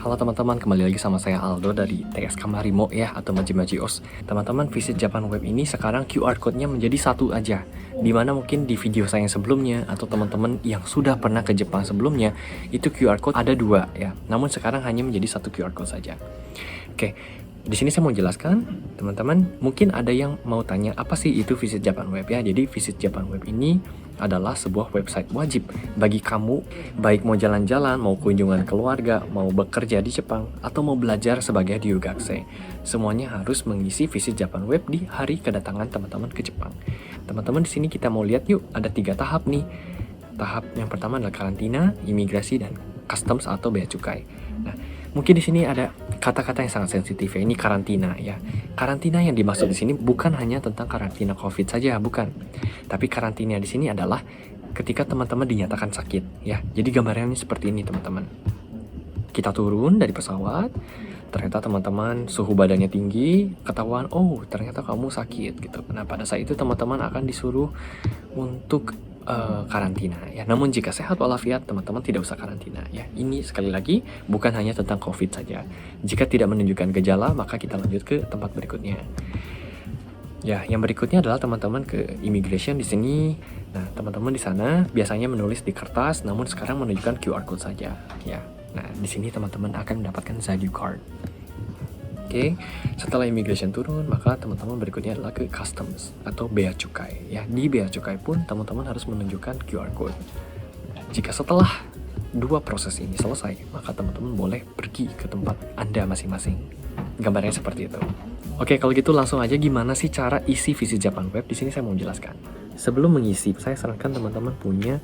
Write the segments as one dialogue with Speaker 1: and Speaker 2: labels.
Speaker 1: Halo teman-teman, kembali lagi sama saya Aldo dari TSK Marimo ya, atau Maji Os. Teman-teman, Visit Japan Web ini sekarang QR Code-nya menjadi satu aja. Dimana mungkin di video saya yang sebelumnya, atau teman-teman yang sudah pernah ke Jepang sebelumnya, itu QR Code ada dua ya. Namun sekarang hanya menjadi satu QR Code saja. Oke, di sini saya mau jelaskan, teman-teman, mungkin ada yang mau tanya apa sih itu Visit Japan Web ya. Jadi Visit Japan Web ini adalah sebuah website wajib bagi kamu, baik mau jalan-jalan, mau kunjungan keluarga, mau bekerja di Jepang, atau mau belajar sebagai ryugakse. Semuanya harus mengisi Visit Japan Web di hari kedatangan teman-teman ke Jepang. Teman-teman, di sini kita mau lihat yuk, ada 3 tahap nih. Tahap yang pertama adalah karantina, imigrasi, dan customs atau bea cukai. Nah, mungkin di sini ada kata-kata yang sangat sensitif ya. Ini karantina ya. Karantina yang dimaksud di sini bukan hanya tentang karantina COVID saja, bukan. Tapi karantina di sini adalah ketika teman-teman dinyatakan sakit ya. Jadi gambarnya seperti ini teman-teman. Kita turun dari pesawat, ternyata teman-teman suhu badannya tinggi, ketahuan oh ternyata kamu sakit gitu. Nah pada saat itu teman-teman akan disuruh untuk karantina ya. Namun jika sehat walafiat, teman-teman tidak usah karantina ya. Ini sekali lagi bukan hanya tentang COVID saja. Jika tidak menunjukkan gejala, maka kita lanjut ke tempat berikutnya. Ya, yang berikutnya adalah teman-teman ke immigration di sini. Nah, teman-teman di sana biasanya menulis di kertas, namun sekarang menunjukkan QR code saja ya. Nah, di sini teman-teman akan mendapatkan Zayu card. Oke, setelah immigration turun, maka teman-teman berikutnya adalah ke customs atau bea cukai. Ya, di bea cukai pun teman-teman harus menunjukkan QR code. Jika setelah 2 proses ini selesai, maka teman-teman boleh pergi ke tempat Anda masing-masing. Gambarnya seperti itu. Oke, kalau gitu langsung aja gimana sih cara isi Visit Japan Web? Di sini saya mau jelaskan. Sebelum mengisi, saya sarankan teman-teman punya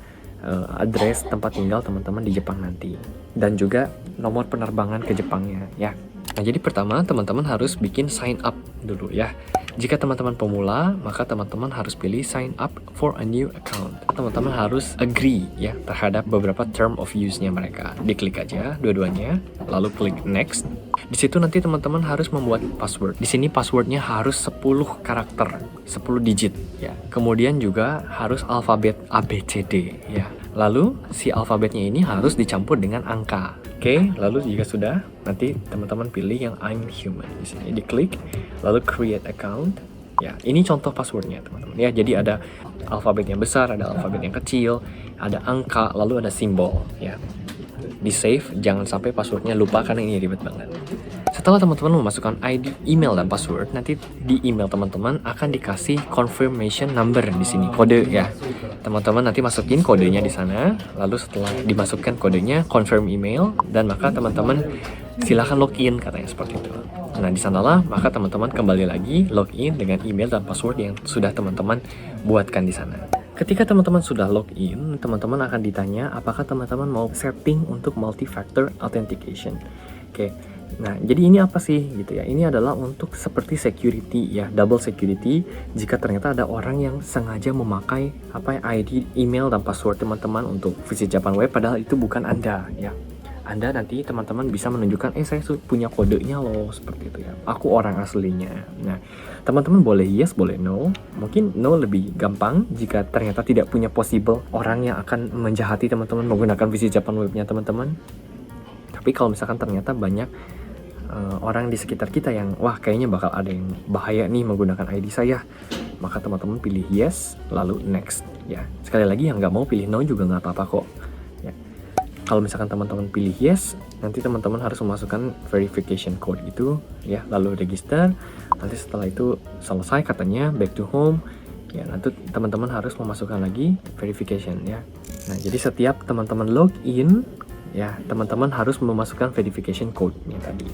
Speaker 1: address tempat tinggal teman-teman di Jepang nanti, dan juga nomor penerbangan ke Jepangnya ya. Nah, jadi pertama teman-teman harus bikin sign up dulu ya. Jika teman-teman pemula, maka teman-teman harus pilih sign up for a new account. Teman-teman harus agree ya terhadap beberapa term of use-nya mereka. Diklik aja dua-duanya, lalu klik next. Di situ nanti teman-teman harus membuat password. Di sini passwordnya harus 10 karakter, 10 digit ya. Kemudian juga harus alfabet ABCD ya. Lalu si alfabetnya ini harus dicampur dengan angka. Oke, lalu jika sudah, nanti teman-teman pilih yang I'm human. Di sini diklik, lalu create account. Ya, ini contoh passwordnya teman-teman. Ya, jadi ada alfabet yang besar, ada alfabet yang kecil, ada angka, lalu ada simbol. Ya, di save, jangan sampai passwordnya lupa karena ini ribet banget. Setelah teman-teman memasukkan ID, email, dan password, nanti di email teman-teman akan dikasih confirmation number di sini, kode ya. Teman-teman nanti masukin kodenya di sana, lalu setelah dimasukkan kodenya, confirm email, dan maka teman-teman silahkan login katanya seperti itu. Nah di sanalah maka teman-teman kembali lagi login dengan email dan password yang sudah teman-teman buatkan di sana. Ketika teman-teman sudah login, teman-teman akan ditanya apakah teman-teman mau setting untuk multi-factor authentication. Oke. Nah, jadi ini apa sih gitu ya? Ini adalah untuk seperti security ya, double security jika ternyata ada orang yang sengaja memakai ID, email, dan password teman-teman untuk Visit Japan Web padahal itu bukan Anda ya. Anda nanti teman-teman bisa menunjukkan saya punya kodenya loh, seperti itu ya. Aku orang aslinya. Nah, teman-teman boleh yes, boleh no. Mungkin no lebih gampang jika ternyata tidak punya possible orang yang akan menjahati teman-teman menggunakan Visit Japan Webnya teman-teman. Tapi kalau misalkan ternyata banyak orang di sekitar kita yang wah kayaknya bakal ada yang bahaya nih menggunakan ID saya, maka teman-teman pilih yes lalu next ya. Sekali lagi yang nggak mau pilih no juga nggak apa-apa kok ya. Kalau misalkan teman-teman pilih yes, nanti teman-teman harus memasukkan verification code itu ya, lalu register. Nanti setelah itu selesai katanya back to home ya, nanti teman-teman harus memasukkan lagi verification ya. Nah jadi setiap teman-teman login ya, teman-teman harus memasukkan verification code-nya tadi.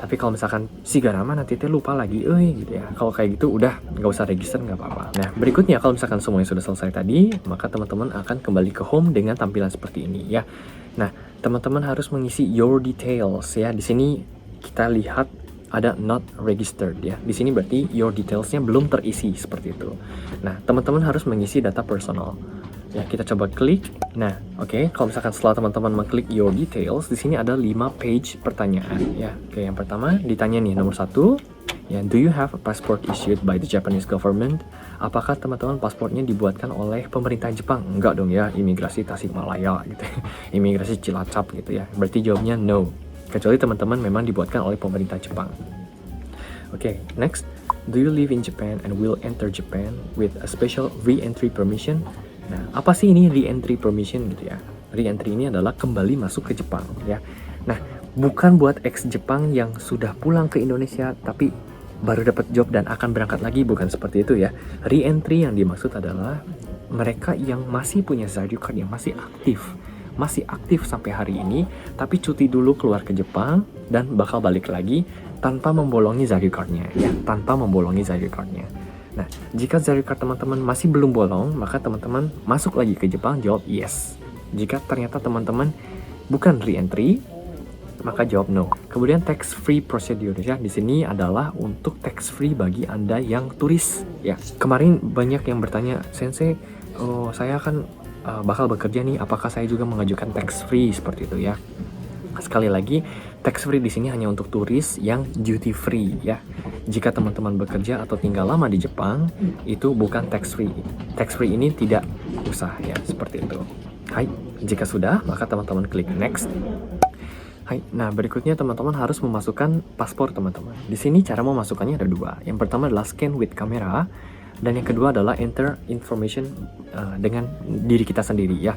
Speaker 1: Tapi kalau misalkan si Garama nanti lupa lagi, gitu ya. Kalau kayak gitu udah nggak usah register, nggak apa-apa. Nah berikutnya kalau misalkan semuanya sudah selesai tadi, maka teman-teman akan kembali ke home dengan tampilan seperti ini ya. Nah teman-teman harus mengisi your details ya. Di sini kita lihat ada not registered ya. Di sini berarti your detailsnya belum terisi seperti itu. Nah teman-teman harus mengisi data personal. Ya, kita coba klik. Nah, oke, kalau misalkan setelah teman-teman mengklik your details, di sini ada 5 page pertanyaan ya. Oke, yang pertama ditanya nih nomor 1, ya, do you have a passport issued by the Japanese government? Apakah teman-teman pasportnya dibuatkan oleh pemerintah Jepang? Enggak dong ya, imigrasi Tasikmalaya gitu. Imigrasi Cilacap gitu ya. Berarti jawabnya no. kecuali teman-teman memang dibuatkan oleh pemerintah Jepang. Oke, next. Do you live in Japan and will enter Japan with a special re-entry permission? Nah, apa sih ini re-entry permission gitu ya? Re-entry ini adalah kembali masuk ke Jepang ya. Nah, bukan buat ex-Jepang yang sudah pulang ke Indonesia tapi baru dapat job dan akan berangkat lagi, bukan seperti itu ya. Re-entry yang dimaksud adalah mereka yang masih punya Zairyu Card yang masih aktif sampai hari ini, tapi cuti dulu keluar ke Jepang dan bakal balik lagi tanpa membolongi Zairyu Card-nya ya, tanpa membolongi Zairyu Card-nya. Nah, jika Zairyu Card teman-teman masih belum bolong, maka teman-teman masuk lagi ke Jepang, jawab yes. Jika ternyata teman-teman bukan re-entry, maka jawab no. Kemudian tax free procedure ya, di sini adalah untuk tax free bagi Anda yang turis ya. Kemarin banyak yang bertanya, "Sensei, saya kan bakal bekerja nih, apakah saya juga mengajukan tax free?" seperti itu ya. Sekali lagi, tax free di sini hanya untuk turis yang duty free ya. Jika teman-teman bekerja atau tinggal lama di Jepang, itu bukan tax free. Tax free ini tidak usah ya, seperti itu. Hai, jika sudah, maka teman-teman klik next. Hai, nah berikutnya teman-teman harus memasukkan paspor teman-teman. Di sini cara memasukkannya ada dua. Yang pertama adalah scan with kamera, dan yang kedua adalah enter information dengan diri kita sendiri ya.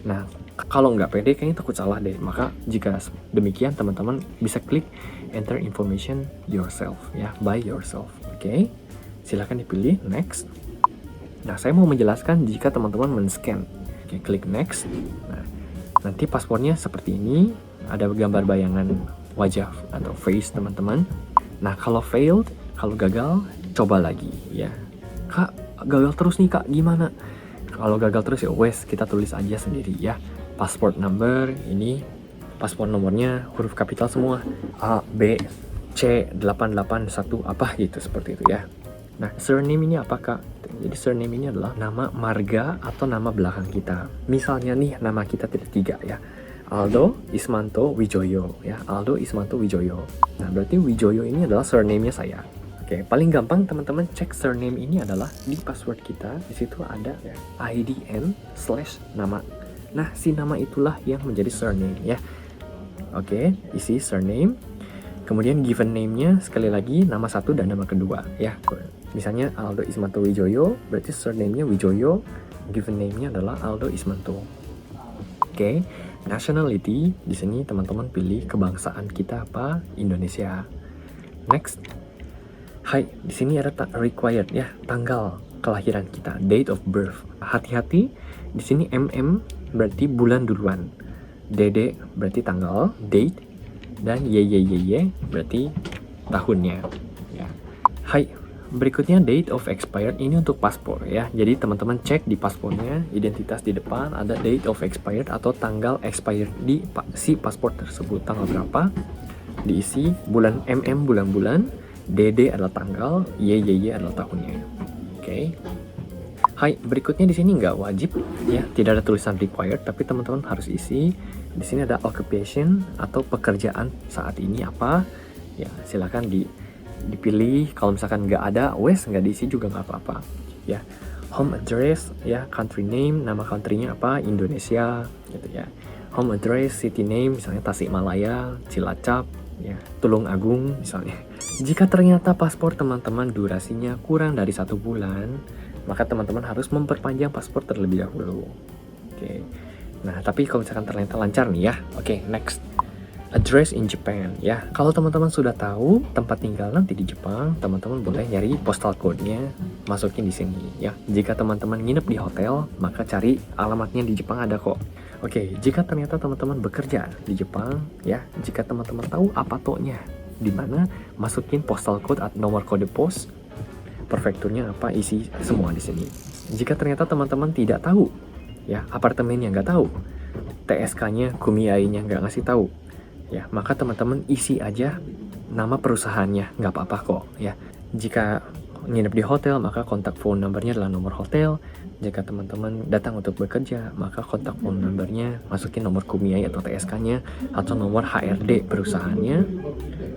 Speaker 1: Nah, kalau nggak pede kayaknya takut salah deh. Maka jika demikian teman-teman bisa klik enter information yourself ya, by yourself. Oke, silahkan dipilih next. Nah, saya mau menjelaskan jika teman-teman men-scan. Oke, klik next. Nah, nanti paspornya seperti ini, ada gambar bayangan wajah atau face teman-teman. Nah, kalau failed, kalau gagal, coba lagi ya. Kak, gagal terus nih kak, gimana? Kalau gagal terus ya wes, kita tulis aja sendiri ya. Passport number, ini paspor nomornya huruf kapital semua, A, B, C, 881 apa gitu, seperti itu ya. Nah, surname ini apa kak? Jadi surname ini adalah nama marga atau nama belakang kita. Misalnya nih, nama kita tidak tiga ya, Aldo Ismanto Wijoyo ya, Aldo Ismanto Wijoyo. Nah, berarti Wijoyo ini adalah surname-nya saya. Oke, paling gampang teman-teman cek surname ini adalah di password kita. Di situ ada ya, IDN/nama. Nah, si nama itulah yang menjadi surname ya. Oke, isi surname. Kemudian given name-nya sekali lagi nama satu dan nama kedua ya. Misalnya Aldo Ismanto Wijoyo, berarti surname-nya Wijoyo, given name-nya adalah Aldo Ismanto. Oke, nationality di sini teman-teman pilih kebangsaan kita apa, Indonesia. Next. Hai, di sini ada required ya, tanggal kelahiran kita, date of birth. Hati-hati, di sini MM berarti bulan duluan, DD berarti tanggal, date, dan YYYY berarti tahunnya. Ya. Hai, berikutnya date of expired, ini untuk paspor ya. Jadi teman-teman cek di paspornya, identitas di depan ada date of expired atau tanggal expired di si paspor tersebut, tanggal berapa, diisi bulan MM bulan-bulan, DD adalah tanggal, YYY adalah tahunnya. Oke. Hai, berikutnya di sini nggak wajib ya, tidak ada tulisan required, tapi teman-teman harus isi. Di sini ada occupation atau pekerjaan saat ini apa. Ya, silakan dipilih. Kalau misalkan nggak ada, wes nggak diisi juga nggak apa-apa. Ya, home address ya, country name, nama countrynya apa, Indonesia gitu ya. Home address, city name, misalnya Tasikmalaya, Cilacap, ya, Tulung Agung misalnya. Jika ternyata paspor teman-teman durasinya kurang dari 1 bulan, maka teman-teman harus memperpanjang paspor terlebih dahulu. Oke. Nah, tapi kalau misalkan ternyata lancar nih ya. Oke, next. Address in Japan ya. Kalau teman-teman sudah tahu tempat tinggal nanti di Jepang, teman-teman boleh nyari postal code-nya, masukin di sini ya. Jika teman-teman nginep di hotel, maka cari alamatnya di Jepang ada kok. Oke, jika ternyata teman-teman bekerja di Jepang ya, jika teman-teman tahu apatonya di mana, masukin postal code atau nomor kode pos, prefekturnya apa, isi semua di sini. Jika ternyata teman-teman tidak tahu ya, apartemennya nggak tahu, TSK-nya, kumiai-nya nggak ngasih tahu ya, maka teman-teman isi aja nama perusahaannya, nggak apa-apa kok ya. Jika nginep di hotel, maka kontak phone numbernya adalah nomor hotel. Jika teman-teman datang untuk bekerja, maka kontak phone numbernya masukin nomor kumiai atau TSK-nya atau nomor HRD perusahaannya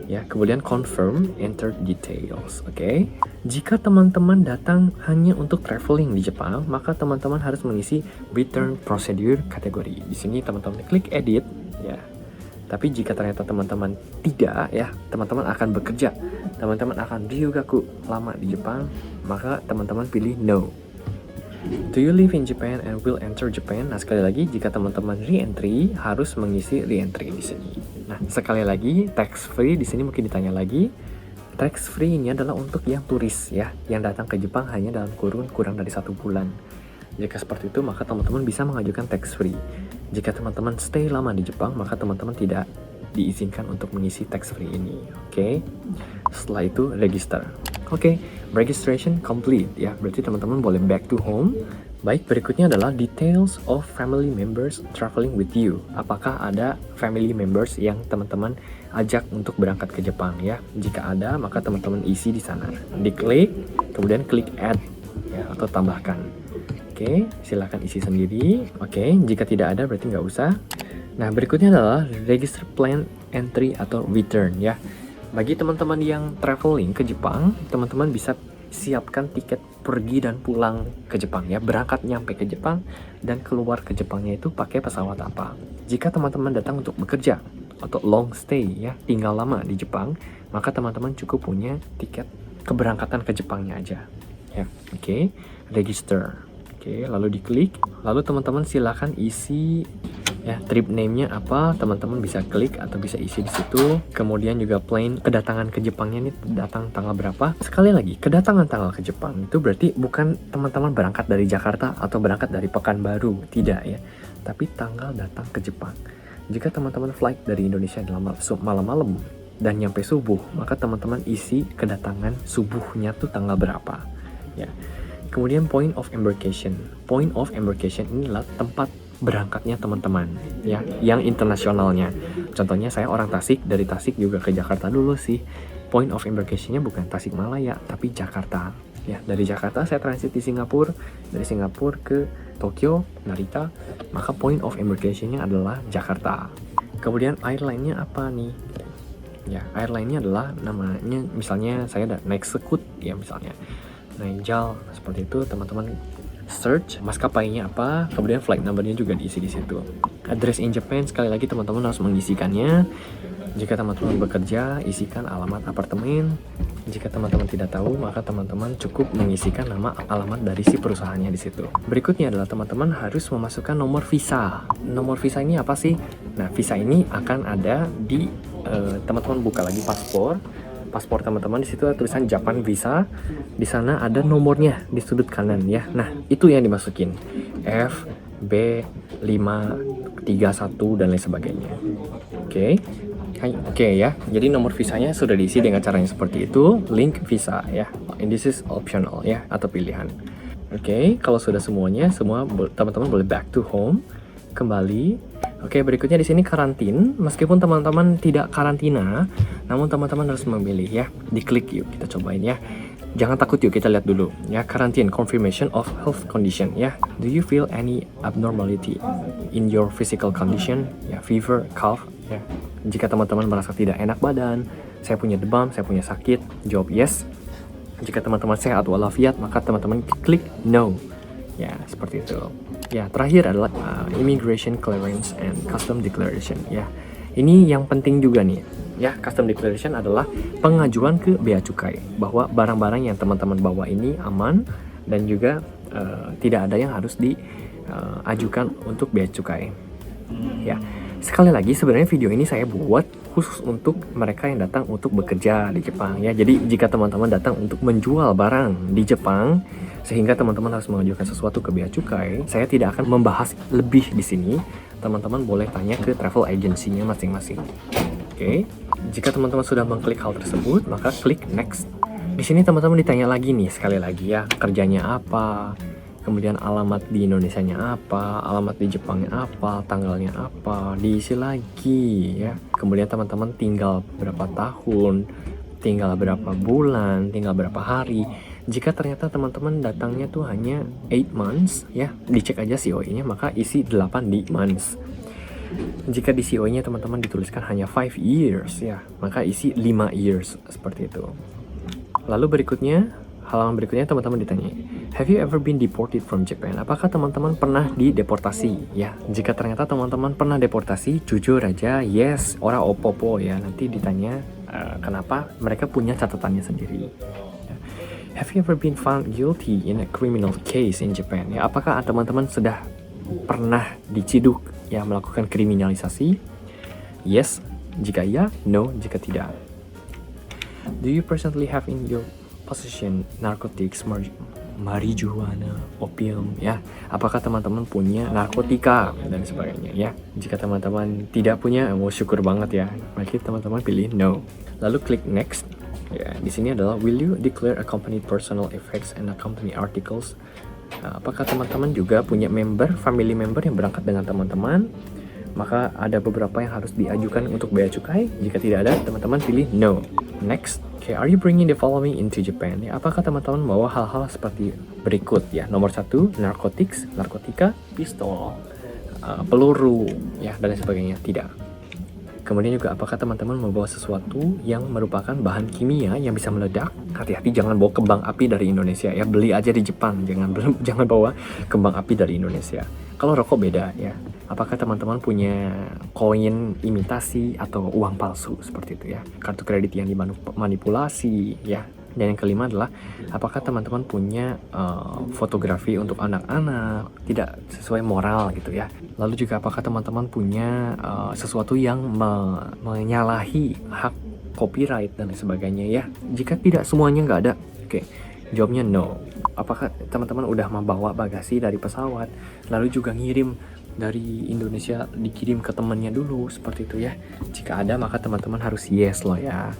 Speaker 1: ya. Kemudian confirm, enter details. Oke. Jika teman-teman datang hanya untuk traveling di Jepang, maka teman-teman harus mengisi return procedure kategori. Di sini teman-teman klik edit ya. Tapi jika ternyata teman-teman tidak ya, teman-teman akan bekerja, teman-teman akan ryugaku lama di Jepang, maka teman-teman pilih no. Do you live in Japan and will enter Japan? Nah, sekali lagi jika teman-teman re-entry harus mengisi re-entry di sini. Nah, sekali lagi tax free di sini mungkin ditanya lagi. Tax free ini adalah untuk yang turis ya, yang datang ke Jepang hanya dalam kurun kurang dari 1 bulan. Jika seperti itu, maka teman-teman bisa mengajukan tax free. Jika teman-teman stay lama di Jepang, maka teman-teman tidak diizinkan untuk mengisi tax free ini. Oke. Setelah itu register. Oke, registration complete ya. Berarti teman-teman boleh back to home. Baik, berikutnya adalah details of family members traveling with you. Apakah ada family members yang teman-teman ajak untuk berangkat ke Jepang ya? Jika ada, maka teman-teman isi di sana. Diklik, kemudian klik add ya, atau tambahkan. Oke, silahkan isi sendiri. Oke, jika tidak ada berarti nggak usah. Nah, berikutnya adalah register plan entry atau return ya. Bagi teman-teman yang traveling ke Jepang, teman-teman bisa siapkan tiket pergi dan pulang ke Jepang ya. Berangkat nyampe ke Jepang dan keluar ke Jepangnya itu pakai pesawat apa. Jika teman-teman datang untuk bekerja atau long stay ya, tinggal lama di Jepang, maka teman-teman cukup punya tiket keberangkatan ke Jepangnya aja. Ya, oke. Register. Oke, lalu diklik, lalu teman-teman silakan isi ya trip name-nya apa, teman-teman bisa klik atau bisa isi di situ. Kemudian juga plane kedatangan ke Jepangnya ini datang tanggal berapa. Sekali lagi, kedatangan tanggal ke Jepang itu berarti bukan teman-teman berangkat dari Jakarta atau berangkat dari Pekanbaru, tidak ya. Tapi tanggal datang ke Jepang. Jika teman-teman flight dari Indonesia dalam malam-malam dan nyampe subuh, maka teman-teman isi kedatangan subuhnya tuh tanggal berapa ya. Kemudian point of embarkation. Point of embarkation inilah tempat berangkatnya teman-teman ya, yang internasionalnya. Contohnya saya orang Tasik, dari Tasik juga ke Jakarta dulu sih. Point of embarkation-nya bukan Tasikmalaya tapi Jakarta. Ya, dari Jakarta saya transit di Singapura, dari Singapura ke Tokyo, Narita, maka point of embarkation-nya adalah Jakarta. Kemudian airline-nya apa nih? Ya, airline-nya adalah namanya, misalnya saya naik Scoot ya misalnya. Naik JAL seperti itu, teman-teman search maskapainya apa, kemudian flight numbernya juga diisi di situ. Address in Japan, sekali lagi teman-teman harus mengisikannya. Jika teman-teman bekerja, isikan alamat apartemen. Jika teman-teman tidak tahu, maka teman-teman cukup mengisikan nama alamat dari si perusahaannya di situ. Berikutnya adalah teman-teman harus memasukkan nomor visa. Nomor visa ini apa sih? Nah, visa ini akan ada di teman-teman buka lagi paspor teman-teman, di situ ada tulisan Japan Visa. Di sana ada nomornya di sudut kanan ya. Nah, itu yang dimasukin. F, B, 5, 31 dan lain sebagainya. Oke. Oke ya. Jadi nomor visanya sudah diisi dengan caranya seperti itu. Link visa ya. And this is optional ya, atau pilihan. Oke, kalau sudah semuanya, teman-teman boleh back to home, kembali. Oke, berikutnya di sini karantin. Meskipun teman-teman tidak karantina, namun teman-teman harus memilih ya. Diklik yuk, kita cobain ya. Jangan takut yuk, kita lihat dulu ya. Karantin, confirmation of health condition ya. Do you feel any abnormality in your physical condition? Ya, fever, cough ya. Jika teman-teman merasa tidak enak badan, saya punya demam, saya punya sakit, jawab yes. Jika teman-teman sehat walafiat, maka teman-teman klik no. Ya, seperti itu. Ya, terakhir adalah immigration clearance and custom declaration ya. Ini yang penting juga nih. Ya, custom declaration adalah pengajuan ke bea cukai bahwa barang-barang yang teman-teman bawa ini aman dan juga tidak ada yang harus diajukan untuk bea cukai. Ya. Sekali lagi, sebenarnya video ini saya buat khusus untuk mereka yang datang untuk bekerja di Jepang ya. Jadi jika teman-teman datang untuk menjual barang di Jepang sehingga teman-teman harus mengajukan sesuatu ke bea cukai, saya tidak akan membahas lebih di sini. Teman-teman boleh tanya ke travel agency-nya masing-masing. Oke. Jika teman-teman sudah mengklik hal tersebut, maka klik next. Di sini teman-teman ditanya lagi nih, sekali lagi ya, kerjanya apa, kemudian alamat di Indonesianya apa, alamat di Jepangnya apa, tanggalnya apa, diisi lagi ya. Kemudian teman-teman tinggal berapa tahun, tinggal berapa bulan, tinggal berapa hari. Jika ternyata teman-teman datangnya tuh hanya 8 months ya, dicek aja COE-nya, maka isi 8 di months. Jika di COE-nya teman-teman dituliskan hanya 5 years ya, maka isi 5 years seperti itu. Lalu berikutnya, halaman berikutnya teman-teman ditanya, Have you ever been deported from Japan? Apakah teman-teman pernah dideportasi? Ya, jika ternyata teman-teman pernah deportasi, jujur aja, yes, ora opopo ya. Nanti ditanya kenapa, mereka punya catatannya sendiri. Ya. Have you ever been found guilty in a criminal case in Japan? Ya, apakah teman-teman sudah pernah diciduk ya melakukan kriminalisasi? Yes, jika iya, no, jika tidak. Do you presently have in your possession narcotics, marijuana, opium, ya? Apakah teman-teman punya narkotika dan sebagainya, ya? Jika teman-teman tidak punya, syukur banget ya. Maka teman-teman pilih no. Lalu klik next. Ya, di sini adalah will you declare accompanied personal effects and accompany articles? Apakah teman-teman juga punya family member yang berangkat dengan teman-teman? Maka ada beberapa yang harus diajukan untuk bea cukai. Jika tidak ada, teman-teman pilih no. Next, okay, are you bringing the following into Japan? Ya, apakah teman-teman membawa hal-hal seperti berikut ya? Nomor 1, narkotika, pistol, peluru, ya dan sebagainya. Tidak. Kemudian juga apakah teman-teman membawa sesuatu yang merupakan bahan kimia yang bisa meledak? Hati-hati, jangan bawa kembang api dari Indonesia ya. Beli aja di Jepang, jangan bawa kembang api dari Indonesia. Kalau rokok beda ya. Apakah teman-teman punya koin imitasi atau uang palsu seperti itu ya? Kartu kredit yang dimanipulasi ya. Dan yang kelima adalah apakah teman-teman punya fotografi untuk anak-anak tidak sesuai moral gitu ya. Lalu juga apakah teman-teman punya sesuatu yang menyalahi hak copyright dan sebagainya ya. Jika tidak semuanya nggak ada, oke, jawabnya no. Apakah teman-teman udah membawa bagasi dari pesawat lalu juga ngirim dari Indonesia, dikirim ke temannya dulu seperti itu ya. Jika ada maka teman-teman harus yes loh ya.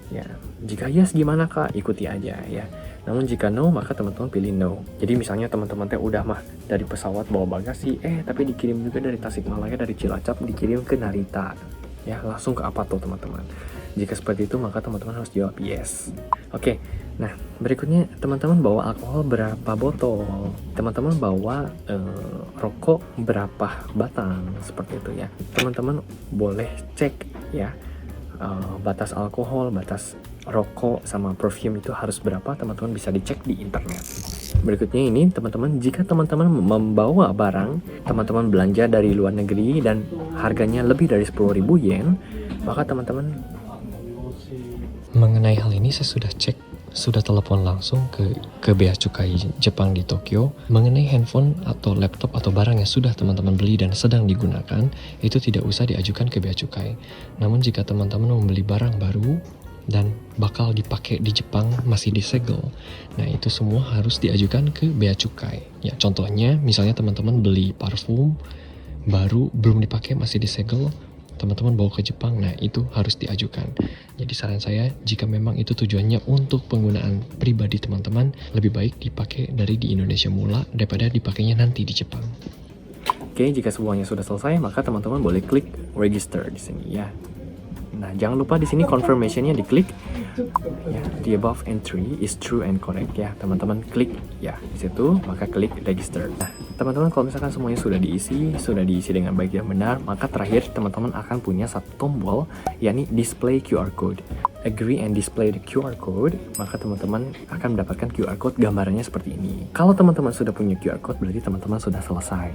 Speaker 1: Ya, jika yes gimana kak? Ikuti aja ya. Namun jika no maka teman-teman pilih no. Jadi misalnya teman-teman udah mah dari pesawat bawa bagasi, tapi dikirim juga dari Tasikmalaya, dari Cilacap dikirim ke Narita. Ya, langsung ke apa tuh teman-teman? Jika seperti itu maka teman-teman harus jawab yes. Oke. Nah, berikutnya teman-teman bawa alkohol berapa botol? Teman-teman bawa rokok berapa batang? Seperti itu ya. Teman-teman boleh cek ya. Batas alkohol, batas rokok, sama perfume itu harus berapa, teman-teman bisa dicek di internet. Berikutnya ini teman-teman, jika teman-teman membawa barang, teman-teman belanja dari luar negeri dan harganya lebih dari 10.000 yen, maka teman-teman
Speaker 2: mengenai hal ini saya sudah telepon langsung ke Bea Cukai Jepang di Tokyo. Mengenai handphone atau laptop atau barang yang sudah teman-teman beli dan sedang digunakan, itu tidak usah diajukan ke Bea Cukai. Namun jika teman-teman membeli barang baru dan bakal dipakai di Jepang masih disegel, nah itu semua harus diajukan ke Bea Cukai. Ya, contohnya misalnya teman-teman beli parfum baru belum dipakai masih disegel, teman-teman bawa ke Jepang, nah itu harus diajukan. Jadi saran saya, jika memang itu tujuannya untuk penggunaan pribadi teman-teman, lebih baik dipakai dari di Indonesia mula daripada dipakainya nanti di Jepang.
Speaker 1: Oke, jika semuanya sudah selesai, maka teman-teman boleh klik register di sini ya. Nah, jangan lupa di sini confirmation-nya diklik. Ya, the above entry is true and correct ya. Teman-teman klik ya di situ, maka klik register. Nah, teman-teman kalau misalkan semuanya sudah diisi dengan baik dan benar, maka terakhir teman-teman akan punya satu tombol yakni display QR code. Agree and display the QR code, maka teman-teman akan mendapatkan QR code gambarannya seperti ini. Kalau teman-teman sudah punya QR code, berarti teman-teman sudah selesai.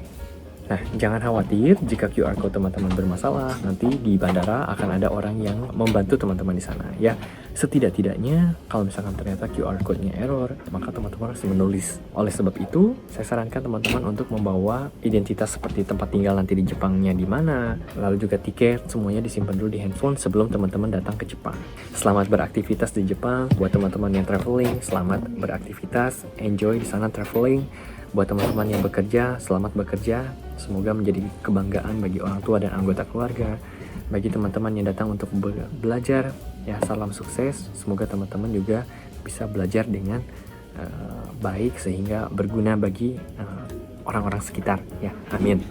Speaker 1: Nah, jangan khawatir jika QR code teman-teman bermasalah, nanti di bandara akan ada orang yang membantu teman-teman di sana ya. Setidak-tidaknya kalau misalkan ternyata QR code-nya error, maka teman-teman harus menulis. Oleh sebab itu, saya sarankan teman-teman untuk membawa identitas seperti tempat tinggal nanti di Jepangnya di mana, lalu juga tiket, semuanya disimpan dulu di handphone sebelum teman-teman datang ke Jepang. Selamat beraktivitas di Jepang. Buat teman-teman yang traveling, selamat beraktivitas, enjoy di sana traveling. Buat teman-teman yang bekerja, selamat bekerja. Semoga menjadi kebanggaan bagi orang tua dan anggota keluarga. Bagi teman-teman yang datang untuk belajar, ya salam sukses. Semoga teman-teman juga bisa belajar dengan baik sehingga berguna bagi orang-orang sekitar. Ya, amin.